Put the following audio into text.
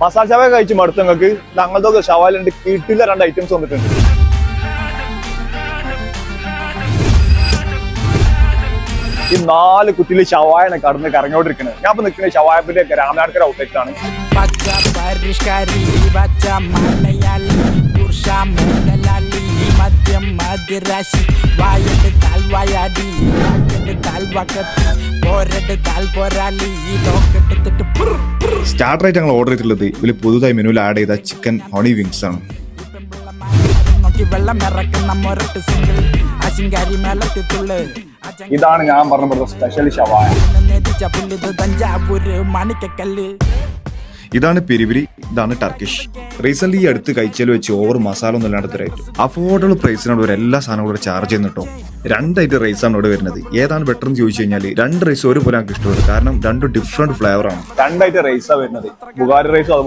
മസാല ഷവായ കഴിച്ച് മടുത്ത് നിങ്ങൾക്ക് ഞങ്ങളുടെ ഷവാലുണ്ട് കിട്ടില്ല 2 ഐറ്റംസ് വന്നിട്ടുണ്ട്. ഈ 4 കുറ്റിയിൽ ഷവായാണ് കടന്ന് കറങ്ങിക്കൊണ്ടിരിക്കുന്നത്. ഞാൻ ഇപ്പൊ നിൽക്കുന്ന ഷവായപ്പിന്റെ രാമനാട്കര ഔട്ട്ലെറ്റാണ്. സ്റ്റാർട്ടറായിട്ട് ഞങ്ങൾ ഓർഡർ ചെയ്തിട്ടുള്ളത് ഇതിൽ പുതുതായി മെനുവിൽ ആഡ് ചെയ്ത ചിക്കൻ ഹണി വിങ്സ് ആണ്. ഇതാണ് ഞാൻ പറഞ്ഞ സ്പെഷ്യൽ ഷവായ. ഇതാണ് പെരിപിരി, ഇതാണ് ടർക്കിഷ്. റീസെന്റ് ഈ അടുത്ത് കഴിച്ചാൽ വെച്ച് ഓവർ മസാല ഒന്നും ഇല്ലാത്ത റേറ്റ് അഫോർഡബിൾ പ്രൈസിനാണ് ഇവർ എല്ലാ സാധനവും ഇവിടെ ചാർജ് ചെയ്യുന്നുട്ടോ. 2 ഐറ്റം റൈസാണ് ഇവിടെ വരുന്നത്. ഏതാണ് ബെറ്റർ എന്ന് ചോദിച്ചു കഴിഞ്ഞാൽ 2 റൈസ് ഒരുപോലെ എനിക്ക് ഇഷ്ടപ്പെടും. കാരണം 2 ഡിഫറെന്റ് ഫ്ലേവർ ആണ്. 2 ഐറ്റം റൈസാണ് വരുന്നത്. ബുഗാരി റൈസും അതുപോലെ